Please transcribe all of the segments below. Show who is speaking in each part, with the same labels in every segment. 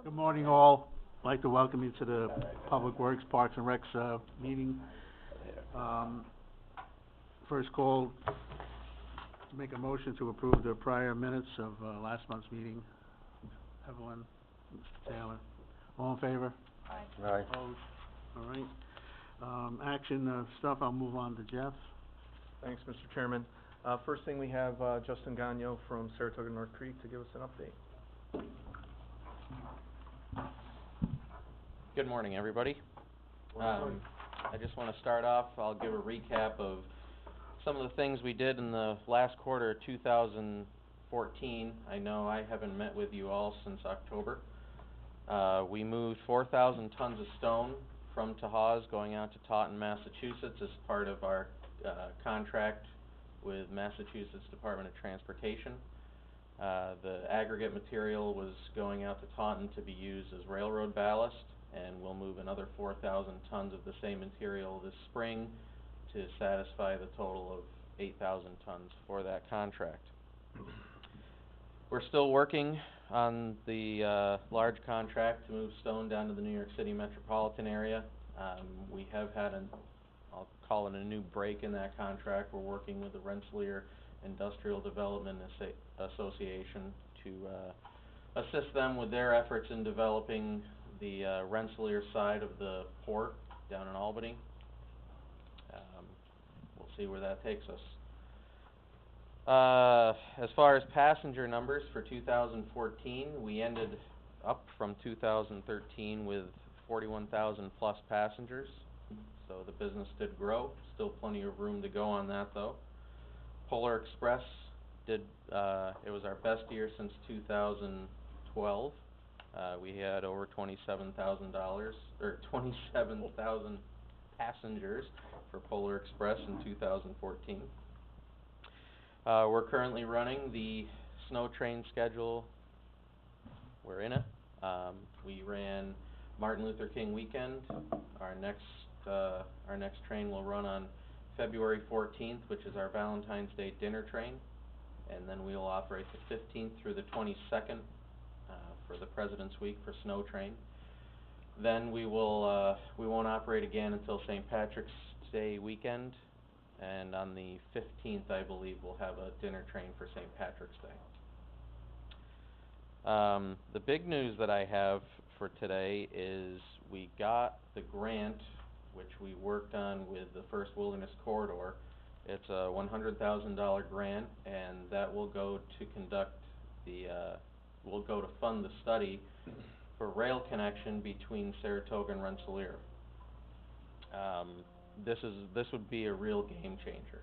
Speaker 1: Good morning, all. I'd like to welcome you to the Public Works, Parks and Recs, meeting. First call, to make a motion to approve the prior minutes of, last month's meeting. Evelyn, Mr. Taylor, all in favor?
Speaker 2: Aye.
Speaker 3: Aye.
Speaker 1: Opposed? All right. Action, stuff, I'll move on to Jeff.
Speaker 2: Thanks, Mr. Chairman. First thing, we have Justin Gagno from Saratoga North Creek to give us an update.
Speaker 4: Good morning, everybody. I just want to start off, I'll give a recap of some of the things we did in the last quarter of 2014. I know I haven't met with you all since October. We moved 4,000 tons of stone from Tahawus going out to Taunton, Massachusetts as part of our contract with Massachusetts Department of Transportation. The aggregate material was going out to Taunton to be used as railroad ballast, and we'll move another 4,000 tons of the same material this spring to satisfy the total of 8,000 tons for that contract. We're still working on the large contract to move stone down to the New York City metropolitan area. We have had I'll call it a new break in that contract. We're working with the Rensselaer Industrial Development Association to assist them with their efforts in developing the Rensselaer side of the port down in Albany. We'll see where that takes us. As far as passenger numbers for 2014, we ended up from 2013 with 41,000 plus passengers. So the business did grow. Still plenty of room to go on that, though. Polar Express did, it was our best year since 2012. We had over $27,000, or 27,000 passengers for Polar Express in 2014. We're currently running the snow train schedule. We're in it. We ran Martin Luther King weekend. Our next train will run on February 14th, which is our Valentine's Day dinner train, and then we will operate the 15th through the 22nd for the President's Week for Snow Train. Then we won't operate again until St. Patrick's Day weekend, and on the 15th, I believe, we'll have a dinner train for St. Patrick's Day. The big news that I have for today is we got the grant, which we worked on with the First Wilderness Corridor. It's a $100,000 grant, and that will go to conduct the, will go to fund the study for rail connection between Saratoga and Rensselaer. This would be a real game changer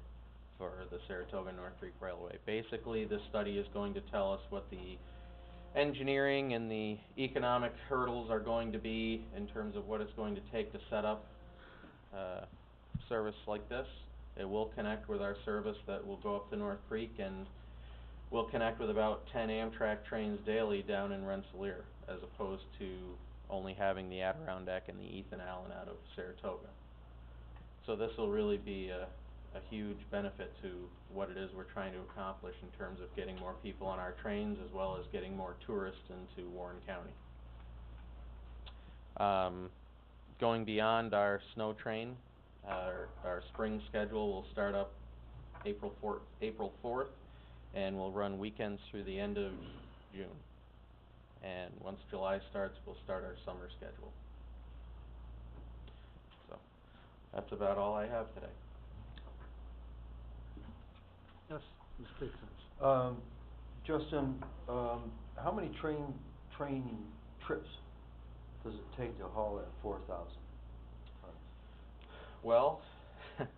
Speaker 4: for the Saratoga North Creek Railway. Basically, this study is going to tell us what the engineering and the economic hurdles are going to be in terms of what it's going to take to set up service like this. It will connect with our service that will go up to North Creek, and we'll connect with about 10 Amtrak trains daily down in Rensselaer, as opposed to only having the Adirondack and the Ethan Allen out of Saratoga. So this will really be a huge benefit to what it is we're trying to accomplish in terms of getting more people on our trains, as well as getting more tourists into Warren County. Going beyond our snow train, our spring schedule will start up April 4th, and we'll run weekends through the end of June. And once July starts, we'll start our summer schedule. So that's about all I have today.
Speaker 1: Yes, Ms. Dixon.
Speaker 3: Justin, how many training trips does it take to haul that 4,000 tons?
Speaker 4: Well,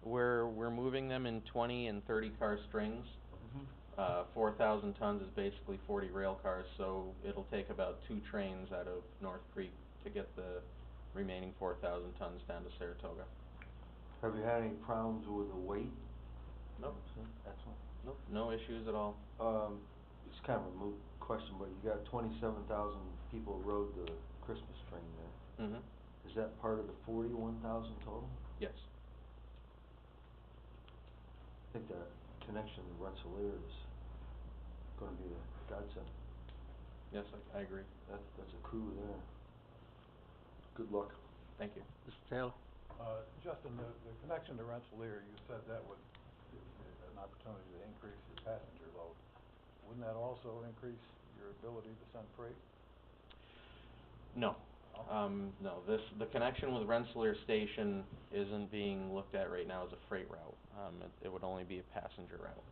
Speaker 4: we're moving them in 20 and 30 car strings. 4,000 tons is basically 40 rail cars, so it'll take about 2 trains out of North Creek to get the remaining 4,000 tons down to Saratoga.
Speaker 3: Have you had any problems with the weight?
Speaker 4: Nope.
Speaker 3: Excellent.
Speaker 4: Nope, no issues at all.
Speaker 3: It's kind of a moot question, but you got 27,000 people rode the Christmas train there. Is that part of the 41,000 total?
Speaker 4: Yes.
Speaker 3: I think that connection to Rensselaer is going to be a godsend.
Speaker 4: Yes, I agree.
Speaker 3: That's a coup there. Good luck.
Speaker 4: Thank you.
Speaker 1: Mr. Taylor?
Speaker 5: Justin, the connection to Rensselaer, you said that would give you an opportunity to increase your passenger load. Wouldn't that also increase your ability to send freight?
Speaker 4: No. No, the connection with Rensselaer Station isn't being looked at right now as a freight route. It would only be a passenger route.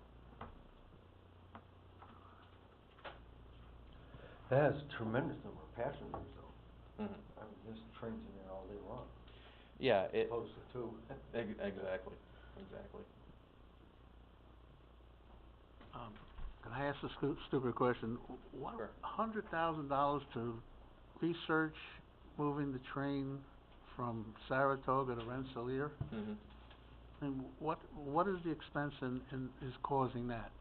Speaker 3: That has a tremendous number of passengers, though.
Speaker 4: Mhm.
Speaker 3: I mean, there's trains in there all day long,
Speaker 4: Yeah,
Speaker 3: opposed to two.
Speaker 4: exactly.
Speaker 1: Can I ask a stupid question? What,
Speaker 4: Sure.
Speaker 1: $100,000 to research moving the train from Saratoga to Rensselaer?
Speaker 4: Mhm.
Speaker 1: I mean, what is the expense is causing that?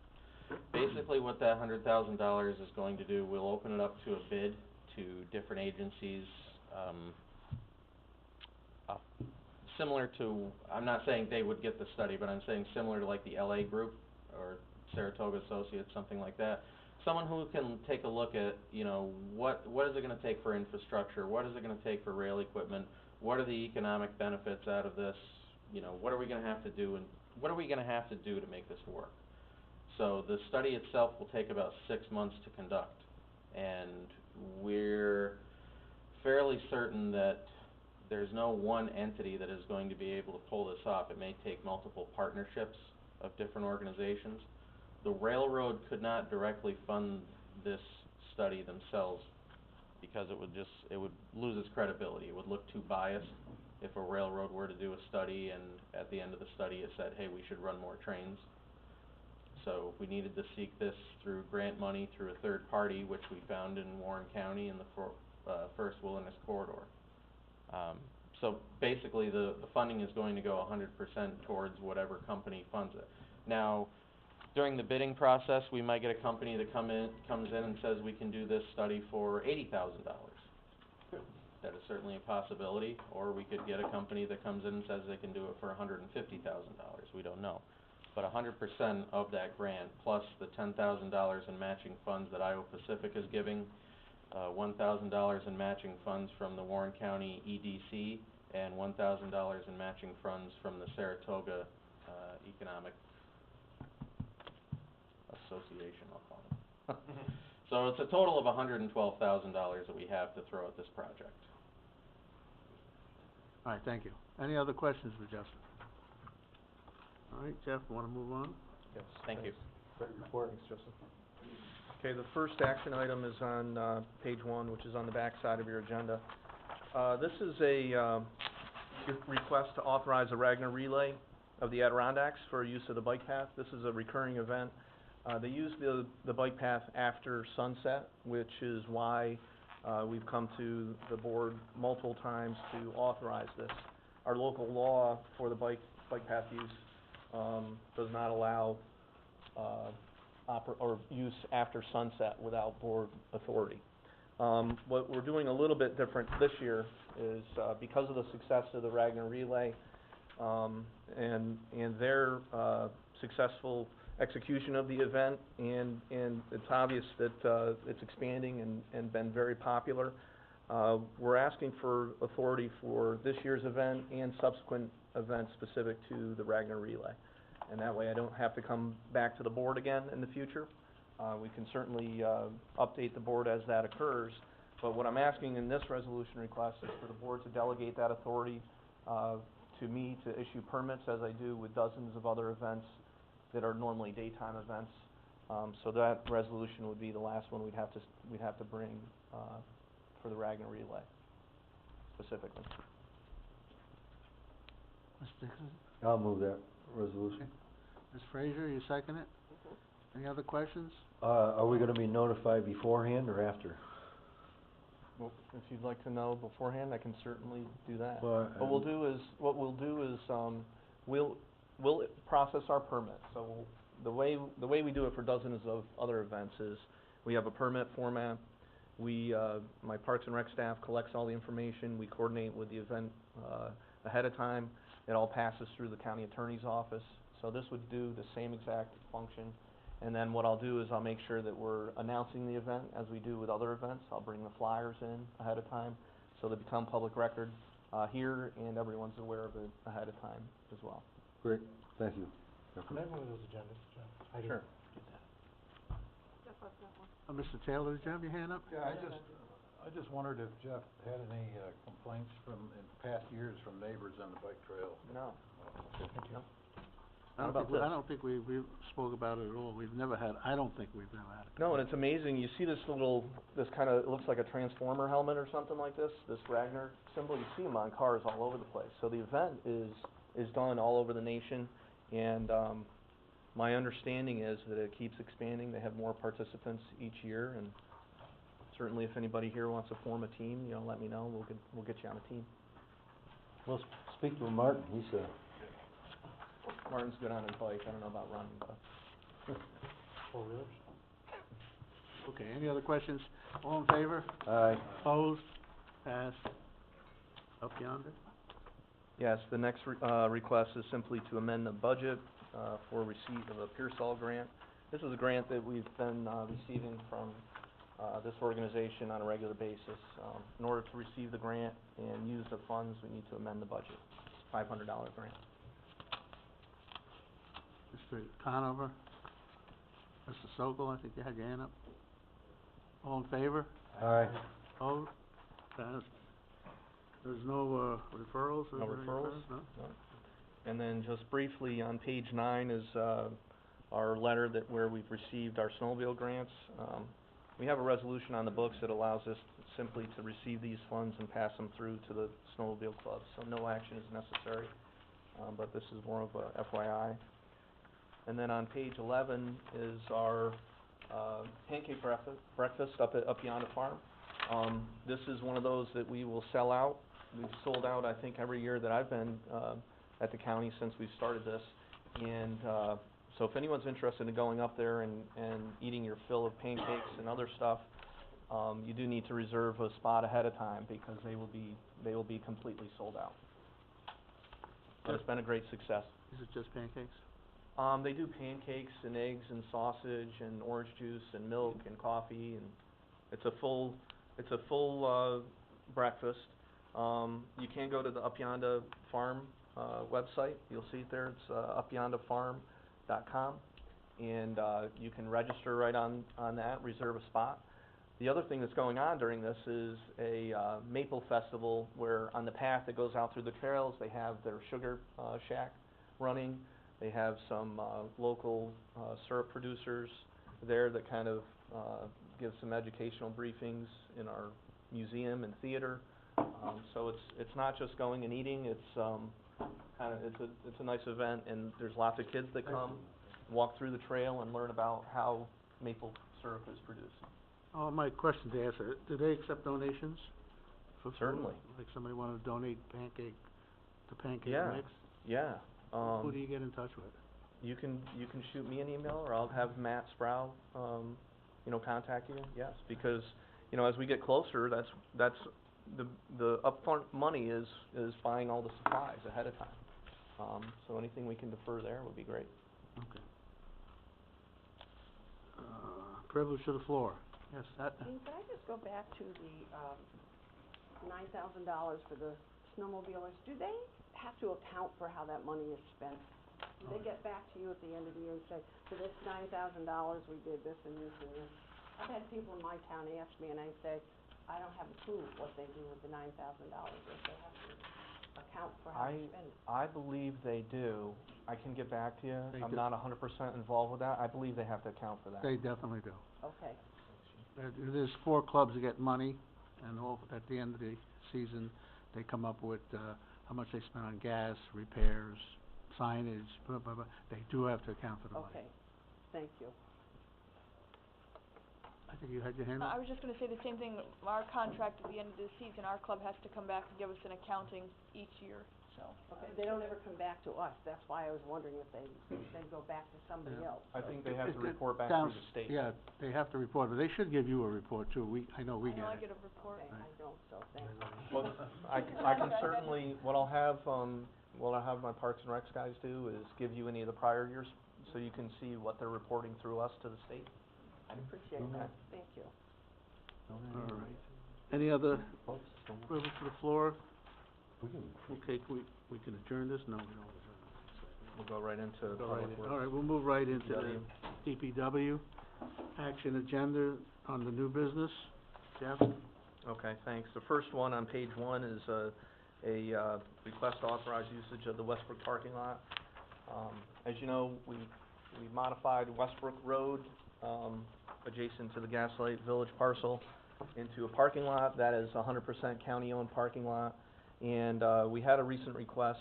Speaker 4: Basically, what that $100,000 is going to do, we'll open it up to a bid to different agencies, similar to, I'm not saying they would get the study, but I'm saying similar to like the LA group or Saratoga Associates, something like that. Someone who can take a look at, what is it going to take for infrastructure? What is it going to take for rail equipment? What are the economic benefits out of this? What are we going to have to do, and what are we going to have to do to make this work? So the study itself will take about 6 months to conduct, and we're fairly certain that there's no one entity that is going to be able to pull this off. It may take multiple partnerships of different organizations. The railroad could not directly fund this study themselves because it would lose its credibility. It would look too biased if a railroad were to do a study and at the end of the study it said, hey, we should run more trains. So we needed to seek this through grant money through a third party, which we found in Warren County in the First Wilderness Corridor. So basically the funding is going to go 100% towards whatever company funds it. Now, during the bidding process, we might get a company that comes in and says we can do this study for $80,000. That is certainly a possibility. Or we could get a company that comes in and says they can do it for $150,000. We don't know. But 100% of that grant, plus the $10,000 in matching funds that Iowa Pacific is giving, $1,000 in matching funds from the Warren County EDC, and $1,000 in matching funds from the Saratoga Economic Association, I'll call it. So it's a total of $112,000 that we have to throw at this project.
Speaker 1: All right, thank you. Any other questions for Justin? All right, Jeff, want to move on?
Speaker 2: Yes.
Speaker 4: Thank you.
Speaker 2: Great report. Thanks, Justin. Okay, the first action item is on page 1, which is on the back side of your agenda. This is a request to authorize a Ragnar relay of the Adirondacks for use of the bike path. This is a recurring event. They use the bike path after sunset, which is why we've come to the board multiple times to authorize this. Our local law for the bike path use does not allow use after sunset without board authority. What we're doing a little bit different this year is because of the success of the Ragnar relay and their successful execution of the event, and it's obvious that it's expanding and been very popular. We're asking for authority for this year's event and subsequent events specific to the Ragnar relay. And that way I don't have to come back to the board again in the future. We can certainly update the board as that occurs, but what I'm asking in this resolution request is for the board to delegate that authority to me to issue permits, as I do with dozens of other events that are normally daytime events. So that resolution would be the last one we'd have to bring for the Ragnar relay specifically.
Speaker 1: Mr. Dixon?
Speaker 3: I'll move that resolution.
Speaker 1: Ms. Frazier, you second it? Any other questions?
Speaker 3: Are we gonna be notified beforehand or after?
Speaker 2: Well, if you'd like to know beforehand, I can certainly do that.
Speaker 3: Well,
Speaker 2: What we'll do is we'll process our permit. So the way we do it for dozens of other events is we have a permit format. My Parks and Rec staff collects all the information. We coordinate with the event ahead of time. It all passes through the county attorney's office. So this would do the same exact function. And then what I'll do is I'll make sure that we're announcing the event as we do with other events. I'll bring the flyers in ahead of time, so they become public record, here, and everyone's aware of it ahead of time as well.
Speaker 3: Great, thank you.
Speaker 6: Can I have one of those agendas, John? I didn't
Speaker 2: Sure.
Speaker 6: get that.
Speaker 1: Mr. Taylor, did you have your hand up?
Speaker 5: Yeah, I just wondered if Jeff had any, complaints in past years from neighbors on the bike trail.
Speaker 2: No. No.
Speaker 1: I
Speaker 2: How about
Speaker 1: don't
Speaker 2: this?
Speaker 1: think we spoke about it at all. I don't think we've ever had it.
Speaker 2: No, and it's amazing, you see this kind of, it looks like a transformer helmet or something like this Ragnar symbol, you see them on cars all over the place. So the event is done all over the nation, and, my understanding is that it keeps expanding. They have more participants each year, and certainly if anybody here wants to form a team, let me know, we'll get you on a team.
Speaker 3: Well, speak to Martin, he's,
Speaker 2: Martin's good on his bike, I don't know about running, but.
Speaker 6: 4-wheelers?
Speaker 1: Okay, any other questions? All in favor?
Speaker 3: aye.
Speaker 1: Opposed? Passed. Up yonder?
Speaker 2: Yes, the next request is simply to amend the budget for receipt of a Pearsall grant. This is a grant that we've been receiving from this organization on a regular basis. In order to receive the grant and use the funds, we need to amend the budget. $500 grant.
Speaker 1: Mr. Conover? Mr. Sokol, I think you had your hand up. All in favor?
Speaker 3: Aye.
Speaker 1: Opposed? Passed. There's no, referrals? Is
Speaker 2: No
Speaker 1: there any
Speaker 2: referrals?
Speaker 1: No?
Speaker 2: No. And then just briefly, on page 9 is our letter where we've received our snowmobile grants. We have a resolution on the books that allows us simply to receive these funds and pass them through to the snowmobile clubs, so no action is necessary, but this is more of a FYI. And then on page 11 is our Pancake Breakfast up yonder farm. This is one of those that we will sell out. We've sold out, I think, every year that I've been at the county since we've started this. And so if anyone's interested in going up there and eating your fill of pancakes and other stuff, you do need to reserve a spot ahead of time because they will be completely sold out. But it's been a great success.
Speaker 1: Is it just pancakes?
Speaker 2: They do pancakes and eggs and sausage and orange juice and milk and coffee, and it's a full breakfast. You can go to the Up Yonder Farm website. You'll see it there. It's upyonderfarm.com, and you can register right on that, reserve a spot. The other thing that's going on during this is a maple festival where on the path that goes out through the trails, they have their sugar shack running. They have some local syrup producers there that kind of give some educational briefings in our museum and theater. So it's not just going and eating. It's a nice event, and there's lots of kids that come, walk through the trail, and learn about how maple syrup is produced.
Speaker 1: Oh, my question to ask, do they accept donations? For food?
Speaker 2: Certainly.
Speaker 1: Like somebody want to donate pancake
Speaker 2: Yeah.
Speaker 1: mix?
Speaker 2: Yeah.
Speaker 1: Who do you get in touch with?
Speaker 2: You can shoot me an email, or I'll have Matt Sproul, contact you. Yes, because as we get closer, that's the upfront money is buying all the supplies ahead of time. So anything we can defer there would be great.
Speaker 1: Okay. Privilege to the floor. Yes,
Speaker 7: Dean, could I just go back to the $9,000 for the snowmobilers? Do they have to account for how that money is spent? Do they get back to you at the end of the year and say, for this $9,000, we did this and this and this? I've had people in my town ask me, and I say, I don't have a clue what they do with the $9,000, if they have to account for how they spend it.
Speaker 2: I believe they do. I can get back to you.
Speaker 1: They
Speaker 2: I'm
Speaker 1: do.
Speaker 2: not 100% involved with that. I believe they have to account for that.
Speaker 1: they definitely do.
Speaker 7: Okay.
Speaker 1: There's 4 clubs that get money, and at the end of the season, they come up with how much they spent on gas, repairs, signage, blah, blah, blah. They do have to account for the money.
Speaker 7: Okay, thank you.
Speaker 1: I think you had your hand up?
Speaker 8: I was just gonna say the same thing, our contract at the end of the season, our club has to come back and give us an accounting each year, so.
Speaker 7: Okay, they don't ever come back to us. That's why I was wondering if they go back to somebody
Speaker 1: Yeah.
Speaker 7: else.
Speaker 2: I think they have to
Speaker 1: It
Speaker 2: report back
Speaker 1: sounds-
Speaker 2: through the state.
Speaker 1: Yeah, they have to report, but they should give you a report too. I know we
Speaker 8: I know I
Speaker 1: get
Speaker 8: get
Speaker 1: it.
Speaker 8: a report.
Speaker 7: Okay, I don't, so thank you.
Speaker 2: Well, I can certainly, what I'll have my Parks and Recs guys do is give you any of the prior year's so you can see what they're reporting through us to the state.
Speaker 7: I'd appreciate that, thank you.
Speaker 1: All right. Any other privilege to the floor? Okay, we can adjourn this? No, we don't adjourn this.
Speaker 2: We'll go right into
Speaker 1: Go right
Speaker 2: public
Speaker 1: in.
Speaker 2: works.
Speaker 1: All right, we'll move right into the DPW. Action agenda on the new business. Jeff?
Speaker 2: Okay, thanks. The first one on page 1 is a request to authorize usage of the Westbrook parking lot. As you know, we modified Westbrook Road, adjacent to the Gaslight Village parcel, into a parking lot that is 100% county-owned parking lot. And we had a recent request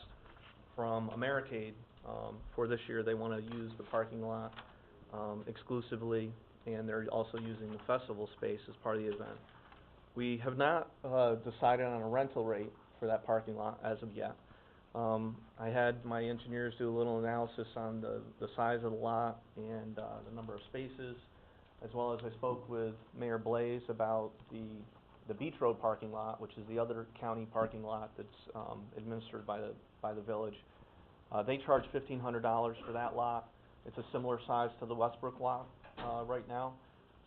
Speaker 2: from Americade for this year. They want to use the parking lot exclusively, and they're also using the festival space as part of the event. We have not decided on a rental rate for that parking lot as of yet. I had my engineers do a little analysis on the size of the lot and the number of spaces, as well as I spoke with Mayor Blaze about the Beach Road parking lot, which is the other county parking lot that's administered by the village. They charge $1,500 for that lot. It's a similar size to the Westbrook lot right now.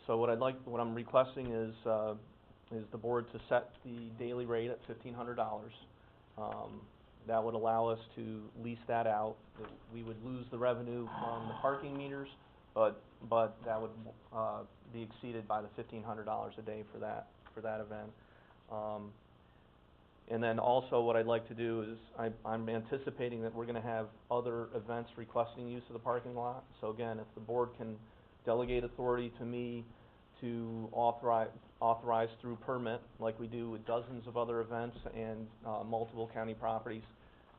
Speaker 2: So what I'm requesting is the board to set the daily rate at $1,500. That would allow us to lease that out. We would lose the revenue from the parking meters, but that would be exceeded by the $1,500 a day for that event. And then also what I'd like to do is I'm anticipating that we're going to have other events requesting use of the parking lot. So again, if the board can delegate authority to me to authorize through permit, like we do with dozens of other events and multiple county properties,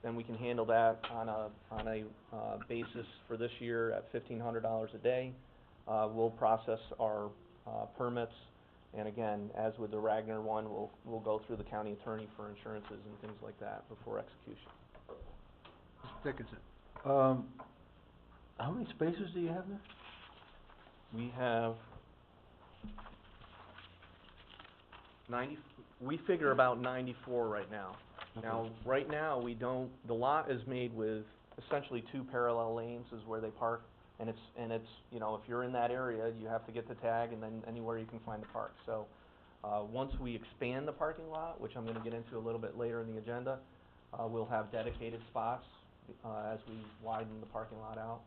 Speaker 2: then we can handle that on a basis for this year at $1,500 a day. We'll process our permits, and again, as with the Ragnar one, we'll go through the county attorney for insurances and things like that before execution.
Speaker 1: Mr. Dickinson?
Speaker 3: How many spaces do you have there?
Speaker 2: We have we figure about 94 right now.
Speaker 3: Okay.
Speaker 2: Now, right now, the lot is made with essentially 2 parallel lanes is where they park, and it's, you know, if you're in that area, you have to get the tag, and then anywhere you can find the park. So, once we expand the parking lot, which I'm gonna get into a little bit later in the agenda, we'll have dedicated spots, as we widen the parking lot out.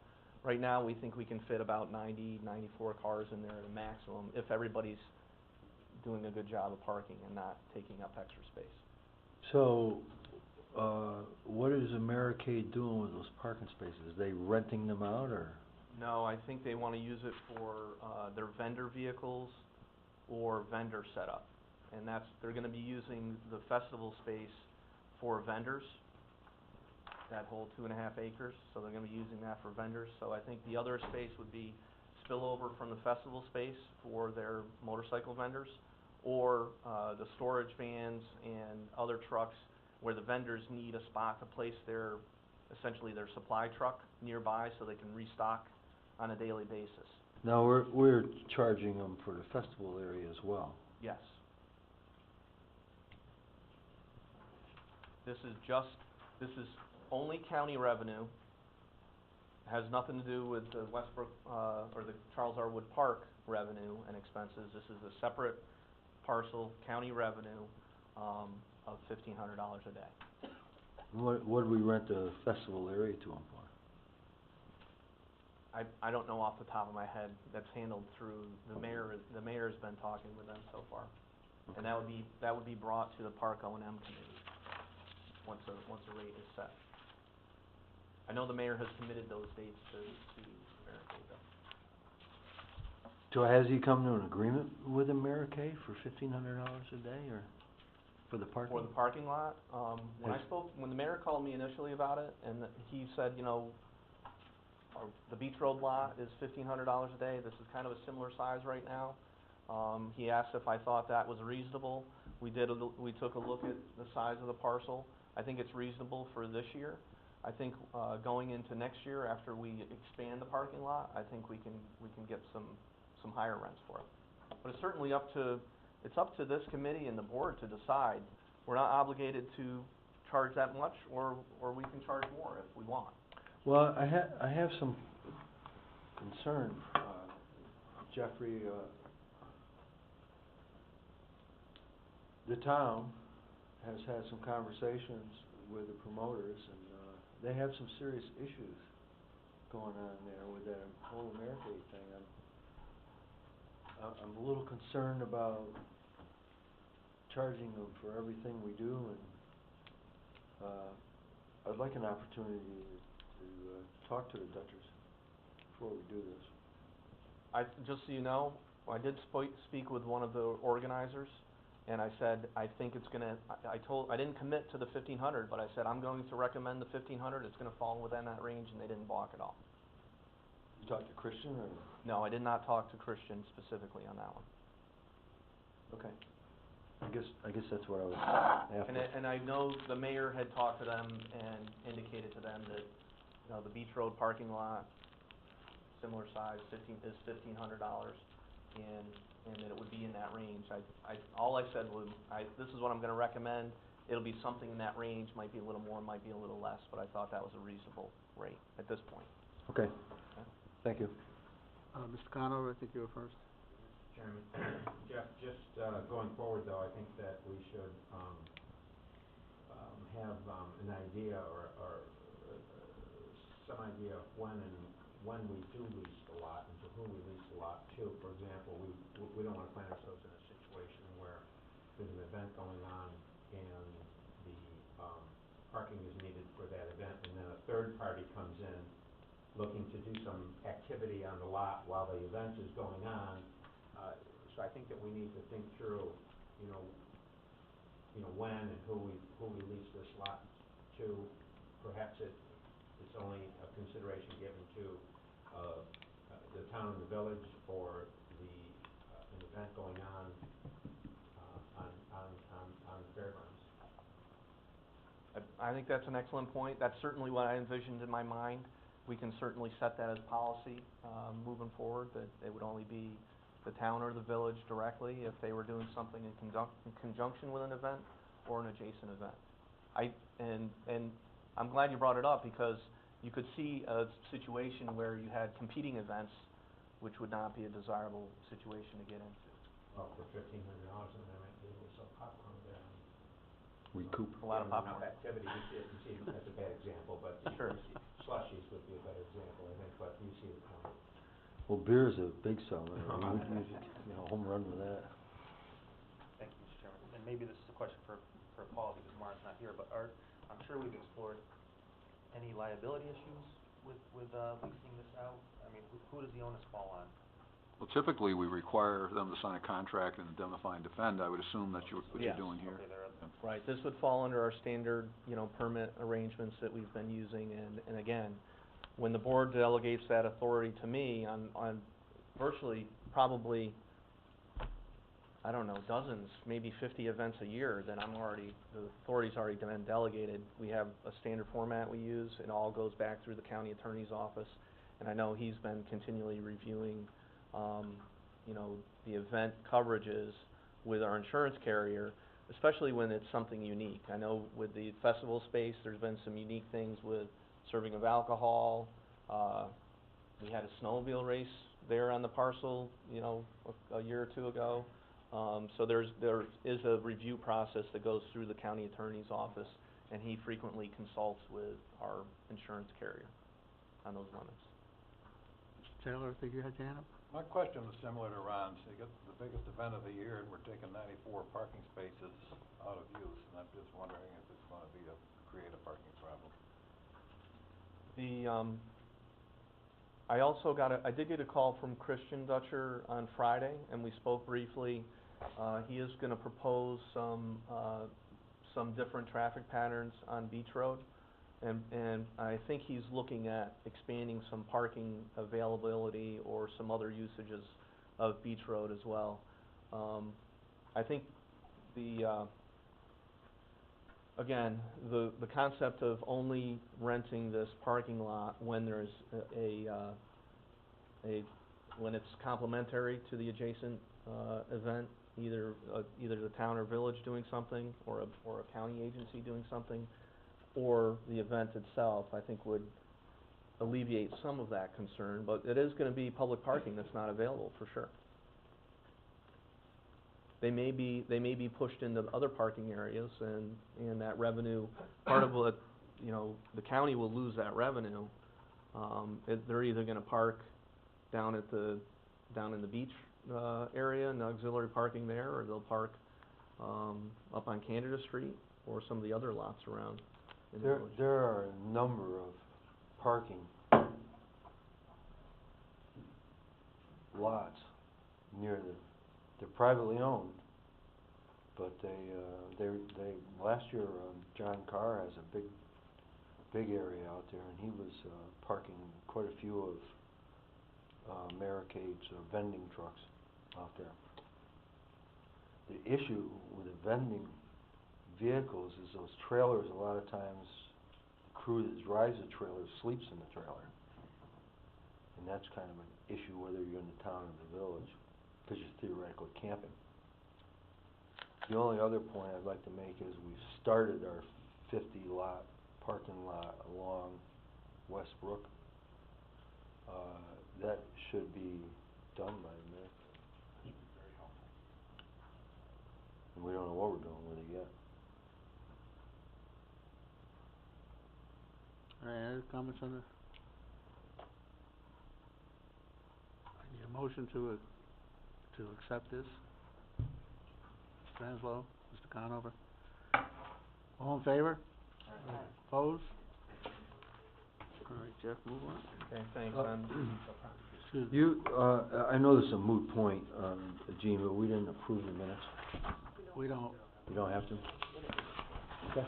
Speaker 2: Right now, we think we can fit about 94 cars in there at a maximum, if everybody's doing a good job of parking and not taking up extra space.
Speaker 3: So, what is Americade doing with those parking spaces? Are they renting them out, or?
Speaker 2: No, I think they want to use it for their vendor vehicles or vendor setup. And they're going to be using the festival space for vendors that hold 2.5 acres, so they're going to be using that for vendors. So I think the other space would be spillover from the festival space for their motorcycle vendors, or the storage vans and other trucks where the vendors need a spot to place essentially their supply truck nearby so they can restock on a daily basis.
Speaker 3: Now, we're charging them for the festival area as well.
Speaker 2: Yes. This is only county revenue. Has nothing to do with the Westbrook, or the Charles R. Wood Park revenue and expenses. This is a separate parcel, county revenue, of $1,500 a day.
Speaker 3: What do we rent the festival area to them for?
Speaker 2: I don't know off the top of my head. That's handled through the mayor. The mayor's been talking with them so far.
Speaker 3: Okay.
Speaker 2: And that would be brought to the Park O&M committee once a rate is set. I know the mayor has committed those dates to Americade though.
Speaker 3: So has he come to an agreement with Americade for $1,500 a day, or for the parking?
Speaker 2: For the parking lot, when the mayor called me initially about it, and he said, you know, the Beach Road lot is $1,500 a day. This is kind of a similar size right now. He asked if I thought that was reasonable. We took a look at the size of the parcel. I think it's reasonable for this year. I think going into next year, after we expand the parking lot, I think we can get some higher rents for it. But it's certainly up to this committee and the board to decide. We're not obligated to charge that much, or we can charge more if we want.
Speaker 3: Well, I have some concern. Jeffrey, the town has had some conversations with the promoters, and they have some serious issues going on there with that whole American thing. I'm a little concerned about charging them for everything we do, and I'd like an opportunity to talk to the Dutchers before we do this.
Speaker 2: Just so you know, I did speak with one of the organizers, and I said, I think it's gonna, I didn't commit to the 1,500, but I said, I'm going to recommend the 1,500, it's gonna fall within that range, and they didn't balk at all.
Speaker 3: You talked to Christian, or?
Speaker 2: No, I did not talk to Christian specifically on that one.
Speaker 3: Okay. I guess that's what I was after.
Speaker 2: And I know the mayor had talked to them and indicated to them that, you know, the Beach Road parking lot, similar size, is $1,500, and that it would be in that range. All I said was, this is what I'm gonna recommend. It'll be something in that range, might be a little more, might be a little less, but I thought that was a reasonable rate at this point.
Speaker 3: Okay. Thank you.
Speaker 1: Mr. Conover, I think you were first.
Speaker 9: Chairman, Jeff, just going forward though, I think that we should have an idea or some idea of when we do lease the lot and to whom we lease the lot to. For example, we don't want to find ourselves in a situation where there's an event going on and the parking is needed for that event, and then a third party comes in looking to do some activity on the lot while the event is going on. So I think that we need to think through, you know, when and who we lease this lot to. Perhaps it's only a consideration given to the town and the village for an event going on the fairgrounds.
Speaker 2: I think that's an excellent point. That's certainly what I envisioned in my mind. We can certainly set that as policy moving forward, that it would only be the town or the village directly if they were doing something in conjunction with an event or an adjacent event. And I'm glad you brought it up, because you could see a situation where you had competing events, which would not be a desirable situation to get into.
Speaker 9: Well, for $1,500, and I might be able to sell popcorn there.
Speaker 3: Recoup.
Speaker 2: A lot of popcorn.
Speaker 9: Enough activity, you see, that's a bad example, but
Speaker 2: Sure.
Speaker 9: Slushies would be a better example, I think, but you see the point.
Speaker 3: Well, beer's a big seller. You know, home run with that.
Speaker 10: Thank you, Mr. Chairman. And maybe this is a question for Paul, because Warren's not here, but I'm sure we've explored any liability issues with leasing this out? I mean, who does the onus fall on?
Speaker 11: Well, typically, we require them to sign a contract and indemnify and defend. I would assume that's what you're
Speaker 2: Yes.
Speaker 11: doing here.
Speaker 10: Okay,
Speaker 2: Right, this would fall under our standard, you know, permit arrangements that we've been using, and again, when the board delegates that authority to me on virtually, probably, I don't know, dozens, maybe 50 events a year, then the authority's already been delegated. We have a standard format we use, it all goes back through the county attorney's office, and I know he's been continually reviewing, you know, the event coverages with our insurance carrier, especially when it's something unique. I know with the festival space, there's been some unique things with serving of alcohol. We had a snowmobile race there on the parcel, you know, a year or two ago. So there is a review process that goes through the county attorney's office, and he frequently consults with our insurance carrier on those limits.
Speaker 1: Mr. Taylor, I think you had your hand up?
Speaker 5: My question was similar to Ron's. You got the biggest event of the year, and we're taking 94 parking spaces out of use, and I'm just wondering if it's gonna create a parking problem.
Speaker 2: I did get a call from Christian Dutcher on Friday, and we spoke briefly. He is gonna propose some different traffic patterns on Beach Road, and I think he's looking at expanding some parking availability or some other usages of Beach Road as well. I think again, the concept of only renting this parking lot when there's when it's complementary to the adjacent event, either the town or village doing something, or a county agency doing something, or the event itself, I think would alleviate some of that concern, but it is gonna be public parking that's not available, for sure. They may be pushed into other parking areas, and that revenue, part of what, you know, the county will lose that revenue. They're either gonna park down in the beach, area, and auxiliary parking there, or they'll park, up on Canada Street, or some of the other lots around in the village.
Speaker 3: There are a number of parking lots near they're privately owned, but last year, John Carr has a big area out there, and he was, parking quite a few of, Maricade's, vending trucks out there. The issue with the vending vehicles is those trailers, a lot of times, the crew that drives the trailer sleeps in the trailer. And that's kind of an issue whether you're in the town or the village, because you're theoretically camping. The only other point I'd like to make is we've started our 50-lot parking lot along Westbrook. That should be done by May. That should be very helpful. And we don't know what we're doing with it yet.
Speaker 1: All right, other comments on the? I need a motion to accept this. Mr. Anslow, Mr. Conover. All in favor?
Speaker 7: Aye.
Speaker 1: Opposed? All right, Jeff, move on.
Speaker 2: Okay, thanks,
Speaker 1: Excuse me.
Speaker 3: You, I know this is a moot point, Gene, but we didn't approve the minutes.
Speaker 1: We don't,
Speaker 3: We don't have to?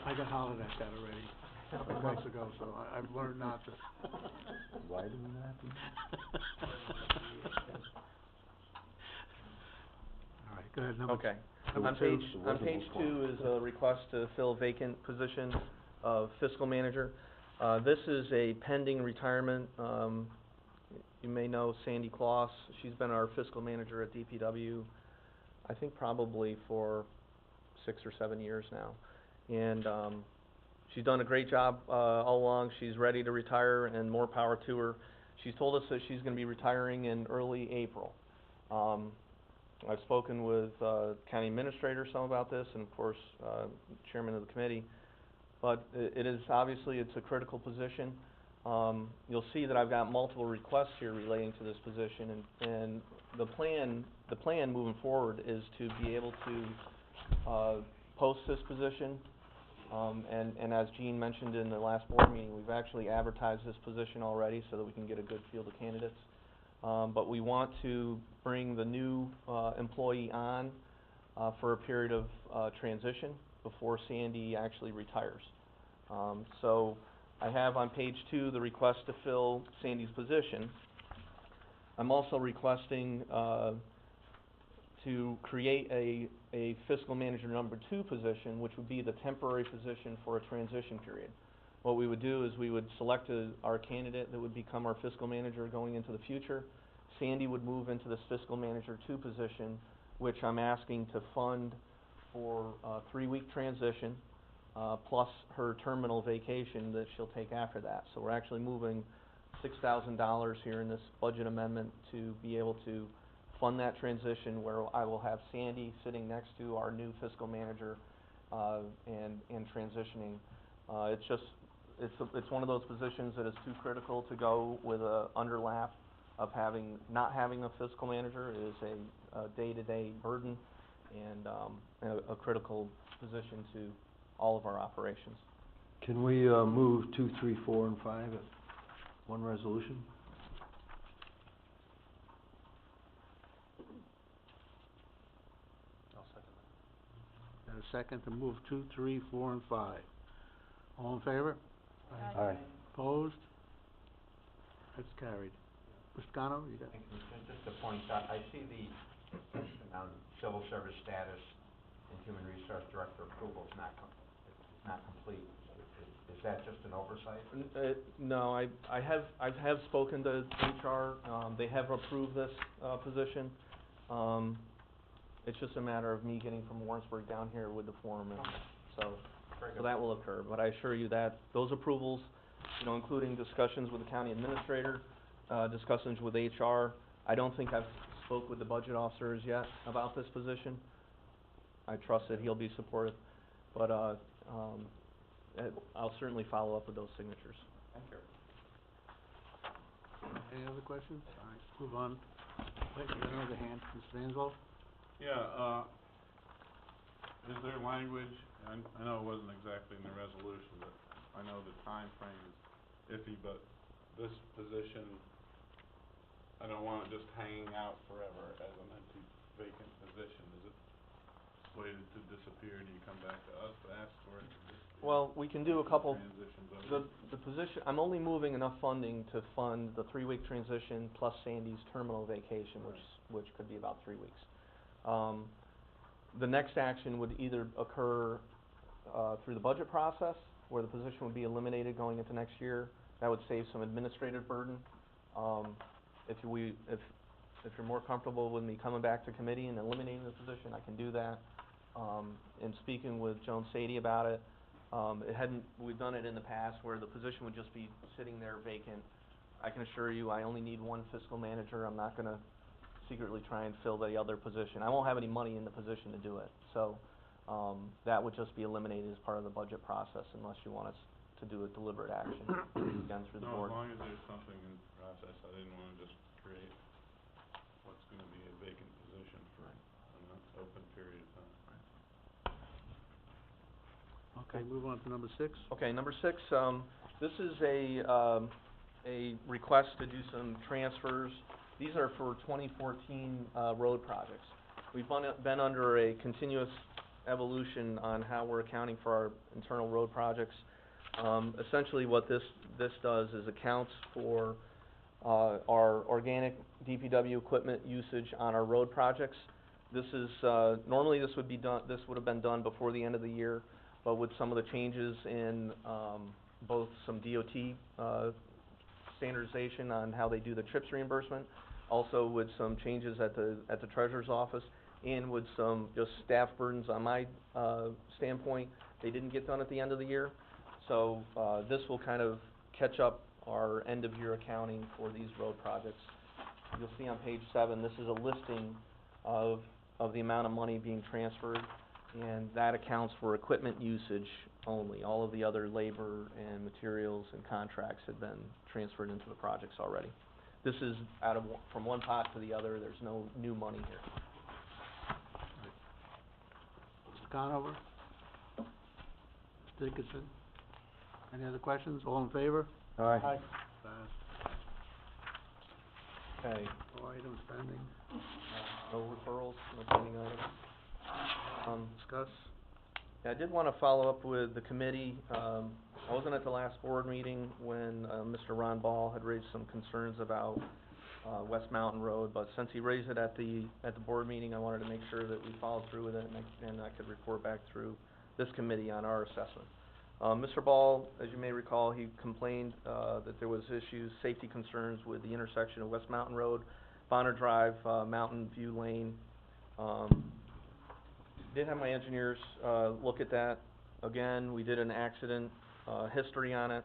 Speaker 1: I got hollered at that already, a couple of months ago, so I've learned not to.
Speaker 3: Why do we not have to?
Speaker 1: All right, go ahead, number.
Speaker 2: Okay.
Speaker 1: Number
Speaker 2: On
Speaker 1: two.
Speaker 2: page 2 is a request to fill vacant position of fiscal manager. This is a pending retirement. You may know Sandy Kloss. She's been our fiscal manager at DPW, I think probably for 6 or 7 years now. And she's done a great job all along. She's ready to retire, and more power to her. She's told us that she's going to be retiring in early April. I've spoken with county administrator some about this, and of course, chairman of the committee. But it is obviously, it's a critical position. You'll see that I've got multiple requests here relating to this position, and the plan moving forward is to be able to post this position. And as Gene mentioned in the last board meeting, we've actually advertised this position already so that we can get a good field of candidates. But we want to bring the new employee on for a period of transition before Sandy actually retires. So I have on page 2 the request to fill Sandy's position. I'm also requesting to create a fiscal manager number 2 position, which would be the temporary position for a transition period. What we would do is we would select our candidate that would become our fiscal manager going into the future. Sandy would move into this fiscal manager 2 position, which I'm asking to fund for a 3-week transition, plus her terminal vacation that she'll take after that. So we're actually moving $6,000 here in this budget amendment to be able to fund that transition, where I will have Sandy sitting next to our new fiscal manager and transitioning. It's one of those positions that is too critical to go with a underlap of not having a fiscal manager. It is a day-to-day burden and a critical position to all of our operations.
Speaker 3: Can we move 2, 3, 4, and 5 at one resolution?
Speaker 10: I'll second that.
Speaker 1: And a second to move 2, 3, 4, and 5. All in favor?
Speaker 3: Aye.
Speaker 1: Opposed? That's carried. Mr. Cano, you got?
Speaker 9: Thank you. Just to point out, I see the section on civil service status and human resource director approval is not complete. Is that just an oversight?
Speaker 2: No, I have spoken to HR. They have approved this position. It's just a matter of me getting from Warrensburg down here with the form, and so that will occur. But I assure you that those approvals you know, including discussions with the county administrator, discussions with HR. I don't think I've spoke with the budget officers yet about this position. I trust that he'll be supportive, but, I'll certainly follow up with those signatures.
Speaker 10: Thank you.
Speaker 1: Any other questions? All right, move on. Wait, you got another hand, Mr. Vanswell?
Speaker 12: Yeah, is there language, and I know it wasn't exactly in the resolution, but I know the time frame is iffy, but this position, I don't want it just hanging out forever as an empty vacant position. Is it slated to disappear? Do you come back to us to ask for it?
Speaker 2: Well, we can do a couple,
Speaker 12: Transitions over?
Speaker 2: the position, I'm only moving enough funding to fund the 3-week transition plus Sandy's terminal vacation, which could be about 3 weeks. The next action would either occur, through the budget process, where the position would be eliminated going into next year. That would save some administrative burden. If you're more comfortable with me coming back to committee and eliminating the position, I can do that. In speaking with Joan Sadie about it, we've done it in the past where the position would just be sitting there vacant. I can assure you, I only need one fiscal manager. I'm not gonna secretly try and fill the other position. I won't have any money in the position to do it. So, that would just be eliminated as part of the budget process unless you want us to do a deliberate action, again, through the board.
Speaker 12: No, as long as there's something in process, I didn't wanna just create what's gonna be a vacant position for an open period of time.
Speaker 1: Okay, move on to number 6.
Speaker 2: Okay, number 6, this is a request to do some transfers. These are for 2014, road projects. We've been under a continuous evolution on how we're accounting for our internal road projects. Essentially what this does is accounts for, our organic DPW equipment usage on our road projects. This is, normally this would have been done before the end of the year, but with some of the changes in, both some DOT, standardization on how they do the trips reimbursement, also with some changes at the treasurer's office, and with some just staff burdens on my, standpoint, they didn't get done at the end of the year. So, this will kind of catch up our end-of-year accounting for these road projects. You'll see on page 7, this is a listing of the amount of money being transferred, and that accounts for equipment usage only. All of the other labor and materials and contracts have been transferred into the projects already. This is from one pot to the other. There's no new money here.
Speaker 1: Mr. Conover? Mr. Dickinson? Any other questions? All in favor?
Speaker 3: Aye.
Speaker 1: Passed.
Speaker 2: Okay,
Speaker 1: No items pending.
Speaker 2: no referrals, no pending items.
Speaker 1: Discuss.
Speaker 2: Yeah, I did want to follow up with the committee. I wasn't at the last board meeting when Mr. Ron Ball had raised some concerns about West Mountain Road, but since he raised it at the board meeting, I wanted to make sure that we followed through with it and I could report back through this committee on our assessment. Mr. Ball, as you may recall, he complained that there was safety concerns with the intersection of West Mountain Road, Bonner Drive, Mountain View Lane. Did have my engineers look at that. Again, we did an accident history on it.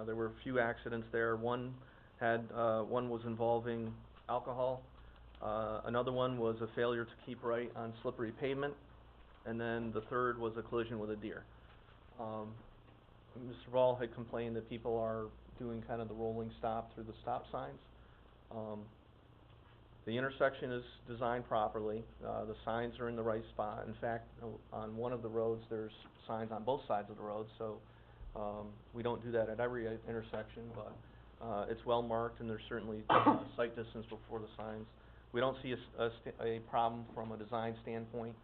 Speaker 2: There were a few accidents there. One was involving alcohol. Another one was a failure to keep right on slippery pavement. And then the third was a collision with a deer. Mr. Ball had complained that people are doing kind of the rolling stop through the stop signs. The intersection is designed properly. The signs are in the right spot. In fact, on one of the roads, there's signs on both sides of the road, so we don't do that at every intersection, but it's well marked, and there's certainly sight distance before the signs. We don't see a problem from a design standpoint.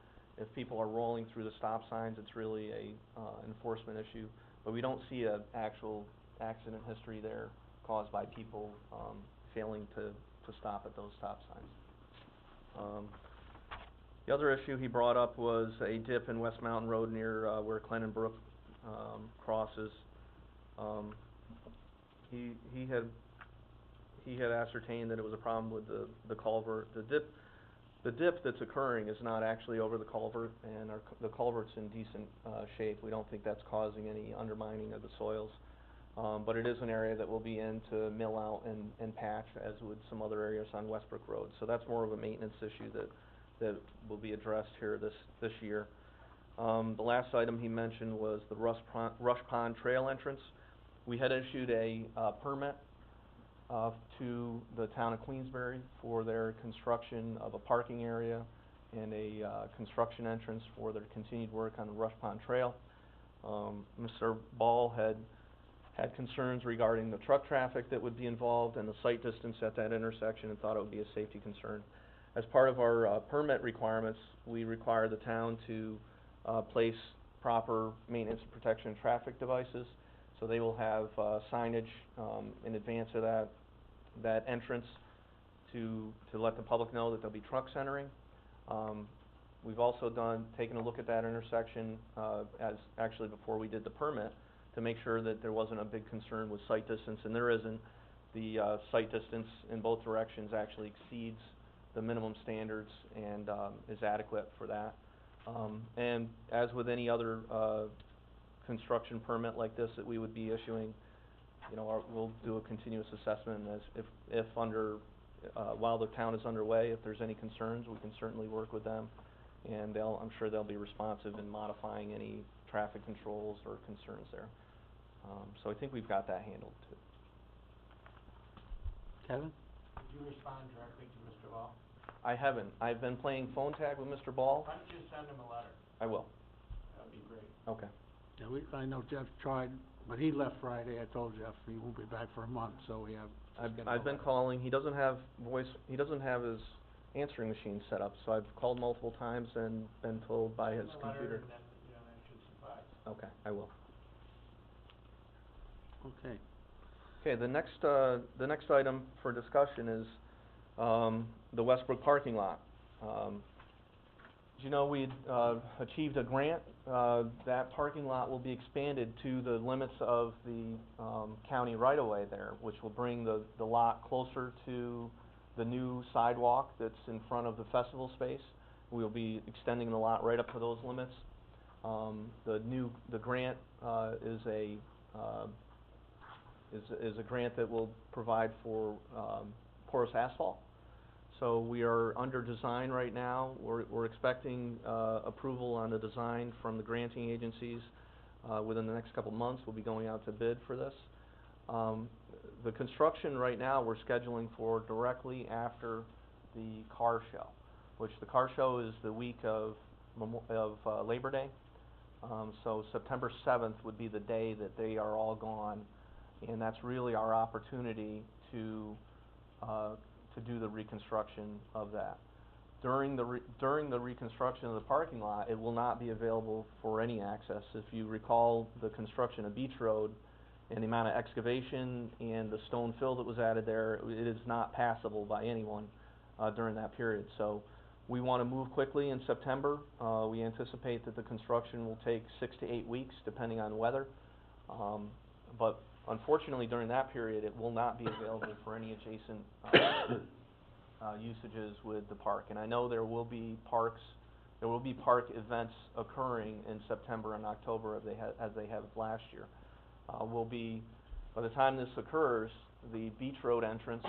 Speaker 2: If people are rolling through the stop signs, it's really a enforcement issue, but we don't see an actual accident history there caused by people failing to stop at those stop signs. The other issue he brought up was a dip in West Mountain Road near where Clennon Brook crosses. He had ascertained that it was a problem with the culvert. The dip that's occurring is not actually over the culvert, and the culvert's in decent shape. We don't think that's causing any undermining of the soils. But it is an area that we'll be in to mill out and patch, as would some other areas on Westbrook Road. So that's more of a maintenance issue that will be addressed here this year. The last item he mentioned was the Rush Pond Trail entrance. We had issued a permit to the town of Queensbury for their construction of a parking area and a construction entrance for their continued work on the Rush Pond Trail. Mr. Ball had concerns regarding the truck traffic that would be involved and the sight distance at that intersection, and thought it would be a safety concern. As part of our permit requirements, we require the town to place proper maintenance and protection traffic devices. So they will have signage in advance of that entrance to let the public know that there'll be trucks entering. We've also taken a look at that intersection as actually before we did the permit, to make sure that there wasn't a big concern with sight distance, and there isn't. The sight distance in both directions actually exceeds the minimum standards and is adequate for that. And as with any other construction permit like this that we would be issuing, we'll do a continuous assessment, as if while the town is underway, if there's any concerns, we can certainly work with them, and I'm sure they'll be responsive in modifying any traffic controls or concerns there. So I think we've got that handled too.
Speaker 1: Kevin?
Speaker 9: Did you respond directly to Mr. Ball?
Speaker 2: I haven't. I've been playing phone tag with Mr. Ball.
Speaker 9: Why don't you send him a letter?
Speaker 2: I will.
Speaker 9: That'd be great.
Speaker 2: Okay.
Speaker 1: Yeah, I know Jeff tried, but he left Friday. I told Jeff he won't be back for a month, so we have.
Speaker 2: I've been calling. He doesn't have his answering machine set up, so I've called multiple times and been told by his
Speaker 9: Send him a letter,
Speaker 2: computer.
Speaker 9: and then, that should suffice.
Speaker 2: Okay, I will.
Speaker 1: Okay.
Speaker 2: Okay, the next item for discussion is the Westbrook parking lot. As you know, we'd achieved a grant. That parking lot will be expanded to the limits of the county right-of-way there, which will bring the lot closer to the new sidewalk that's in front of the festival space. We'll be extending the lot right up to those limits. The grant is a grant that will provide for porous asphalt. So we are under design right now. We're expecting approval on the design from the granting agencies within the next couple months. We'll be going out to bid for this. The construction right now we're scheduling for directly after the car show, which the car show is the week of Labor Day. So September 7th would be the day that they are all gone, and that's really our opportunity to do the reconstruction of that. During the reconstruction of the parking lot, it will not be available for any access. If you recall the construction of Beach Road and the amount of excavation and the stone fill that was added there, it is not passable by anyone during that period. So we want to move quickly in September. We anticipate that the construction will take 6 to 8 weeks, depending on weather. But unfortunately, during that period, it will not be available for any adjacent usages with the park. And I know there will be park events occurring in September and October as they have last year. By the time this occurs, the Beach Road entrance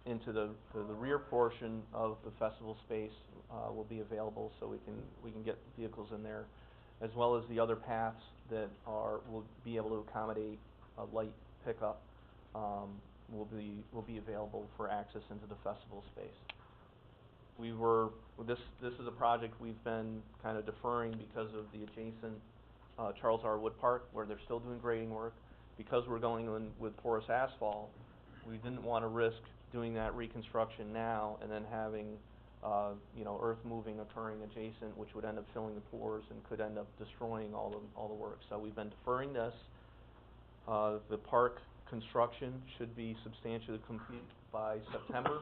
Speaker 2: into the rear portion of the festival space will be available, so we can get vehicles in there, as well as the other paths that will be able to accommodate a light pickup will be available for access into the festival space. This is a project we've been kind of deferring because of the adjacent Charles R. Wood Park, where they're still doing grading work. Because we're going in with porous asphalt, we didn't want to risk doing that reconstruction now and then having earth moving occurring adjacent, which would end up filling the pores and could end up destroying all the work. So we've been deferring this. The park construction should be substantially complete by September,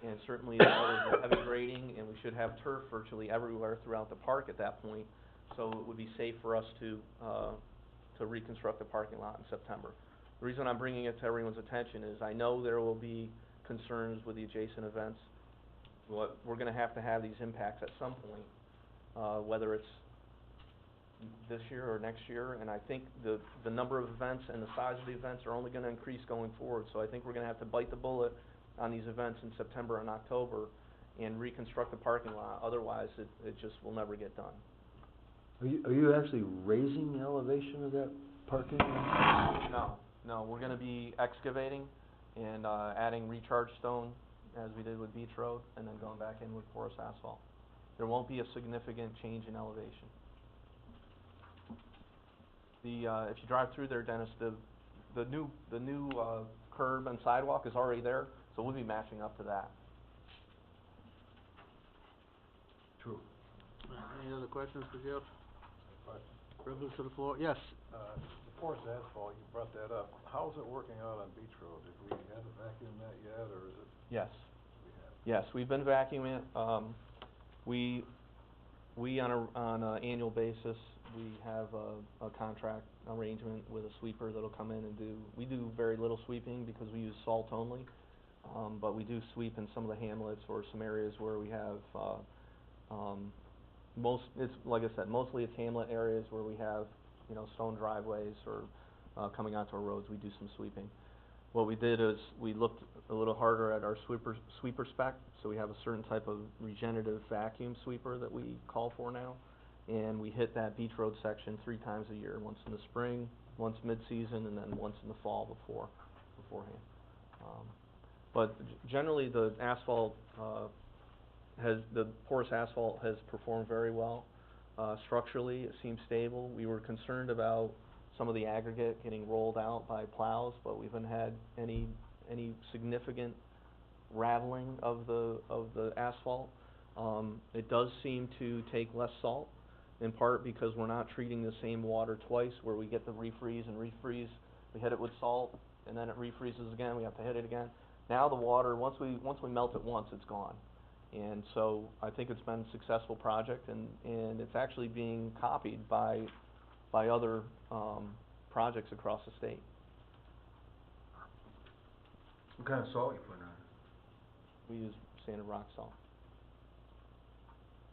Speaker 2: and certainly all of the heavy grading, and we should have turf virtually everywhere throughout the park at that point. So it would be safe for us to reconstruct the parking lot in September. The reason I'm bringing it to everyone's attention is I know there will be concerns with the adjacent events. We're going to have these impacts at some point, whether it's this year or next year, and I think the number of events and the size of the events are only gonna increase going forward, so I think we're gonna have to bite the bullet on these events in September and October and reconstruct the parking lot, otherwise it just will never get done.
Speaker 3: Are you actually raising the elevation of that parking lot?
Speaker 2: No, we're gonna be excavating and, adding recharge stone, as we did with Beach Road, and then going back in with porous asphalt. There won't be a significant change in elevation. If you drive through there, Dennis, the new curb and sidewalk is already there, so we'll be matching up to that.
Speaker 3: True.
Speaker 1: Any other questions for Jeff?
Speaker 5: Question.
Speaker 1: Privilege to the floor, yes.
Speaker 5: The porous asphalt, you brought that up. How's it working out on Beach Road? Have we had to vacuum that yet, or is it?
Speaker 2: Yes.
Speaker 5: We have.
Speaker 2: Yes, we've been vacuuming it. We on a annual basis, we have a contract arrangement with a sweeper that'll come in and we do very little sweeping because we use salt only. But we do sweep in some of the hamlets or some areas where we have, it's, like I said, mostly it's hamlet areas where we have, stone driveways or, coming onto our roads, we do some sweeping. What we did is, we looked a little harder at our sweeper spec, so we have a certain type of regenerative vacuum sweeper that we call for now, and we hit that Beach Road section 3 times a year, once in the spring, once mid-season, and then once in the fall beforehand. But generally, the asphalt, the porous asphalt has performed very well. Structurally, it seems stable. We were concerned about some of the aggregate getting rolled out by plows, but we haven't had any significant rattling of the asphalt. It does seem to take less salt, in part because we're not treating the same water twice, where we get the refreeze and refreeze. We hit it with salt, and then it refreezes again, we have to hit it again. Now the water, once we melt it once, it's gone. And so I think it's been a successful project, and it's actually being copied by other projects across the state.
Speaker 3: What kind of salt you putting on it?
Speaker 2: We use sanded rock salt.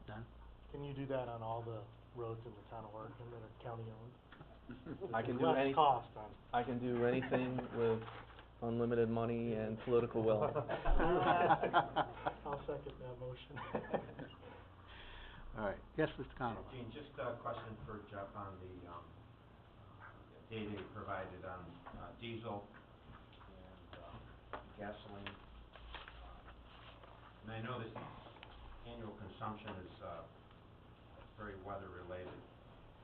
Speaker 1: Don?
Speaker 6: Can you do that on all the roads in the town of Oregon that are county owned?
Speaker 2: I can do
Speaker 6: Less
Speaker 2: anything.
Speaker 6: cost on.
Speaker 2: I can do anything with unlimited money and political will.
Speaker 6: I'll second that motion.
Speaker 1: All right, yes, Mr. Conover.
Speaker 9: Gene, just a question for Jeff on the, data you provided on, diesel and, gasoline. And I know this annual consumption is, very weather related,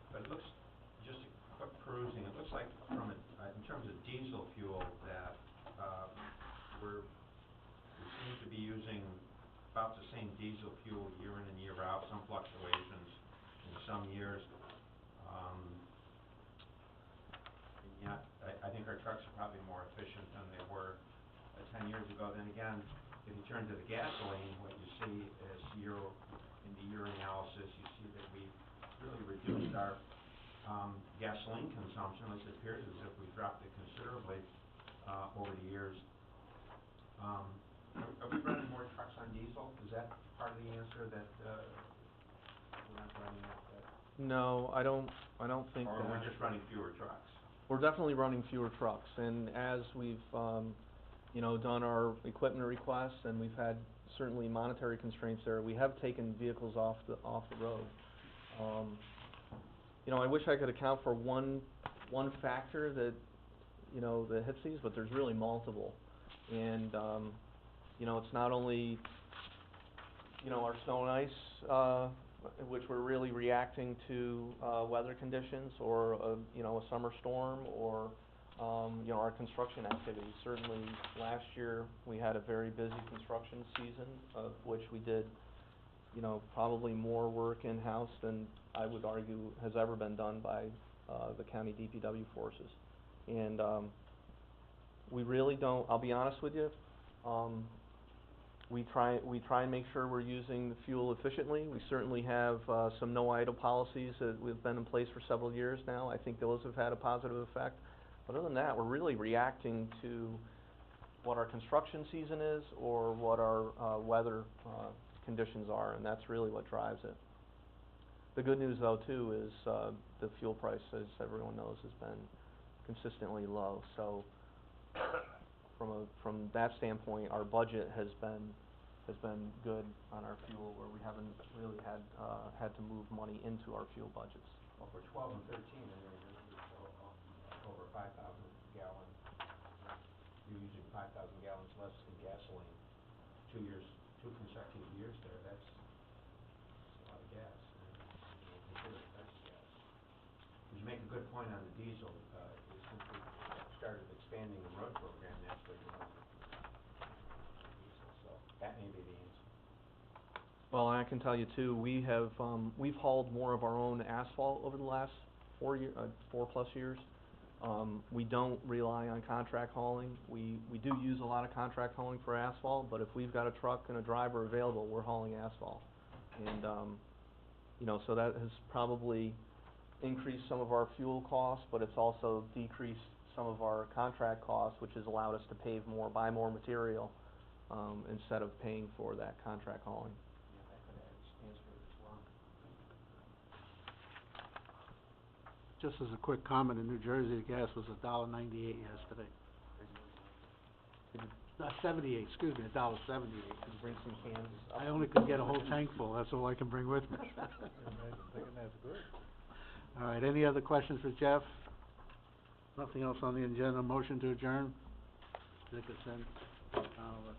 Speaker 9: but it looks, just a quick perusing, it looks like from a, in terms of diesel fuel that, we seem to be using about the same diesel fuel year in and year out, some fluctuations in some years. And yet, I think our trucks are probably more efficient than they were 10 years ago. Then again, if you turn to the gasoline, what you see is in the year analysis, you see that we've really reduced our gasoline consumption. At least it appears as if we've dropped it considerably over the years. Are we running more trucks on diesel? Is that part of the answer, that we're not running that?
Speaker 2: No, I don't think that.
Speaker 9: Or we're just running fewer trucks?
Speaker 2: We're definitely running fewer trucks, and as we've, done our equipment requests, and we've had certainly monetary constraints there, we have taken vehicles off the road. I wish I could account for one factor that, that hits these, but there's really multiple. And, it's not only, our snow and ice, which we're really reacting to, weather conditions, or, a summer storm, or, our construction activity. Certainly, last year, we had a very busy construction season, of which we did, probably more work in-house than I would argue has ever been done by, the county DPW forces. And, we really don't, I'll be honest with you, we try and make sure we're using the fuel efficiently. We certainly have, some no idle policies that we've been in place for several years now. I think those have had a positive effect. But other than that, we're really reacting to what our construction season is, or what our, weather, conditions are, and that's really what drives it. The good news though too is, the fuel price, as everyone knows, has been consistently low, so from that standpoint, our budget has been good on our fuel, where we haven't really had to move money into our fuel budgets.
Speaker 9: Well, for 12 and 13, I know you're over 5,000 gallons. You're using 5,000 gallons less than gasoline. 2 consecutive years there, that's a lot of gas. And consider that's gas. But you make a good point on the diesel. Since we started expanding the road program, naturally we're going to diesel. So that may be the answer.
Speaker 2: Well, I can tell you too, we've hauled more of our own asphalt over the last 4+ years. We don't rely on contract hauling. We do use a lot of contract hauling for asphalt, but if we've got a truck and a driver available, we're hauling asphalt. And, so that has probably increased some of our fuel costs, but it's also decreased some of our contract costs, which has allowed us to buy more material, instead of paying for that contract hauling.
Speaker 9: Yeah, that could answer it as well.
Speaker 1: Just as a quick comment, in New Jersey, the gas was $1.98 yesterday. 78, excuse me, $1.78.
Speaker 2: Can you bring some cans up?
Speaker 1: I only could get a whole tank full, that's all I can bring with me.
Speaker 5: Thinking that's good.
Speaker 1: All right, any other questions for Jeff? Nothing else on the agenda, motion to adjourn? Dickinson, Oliver.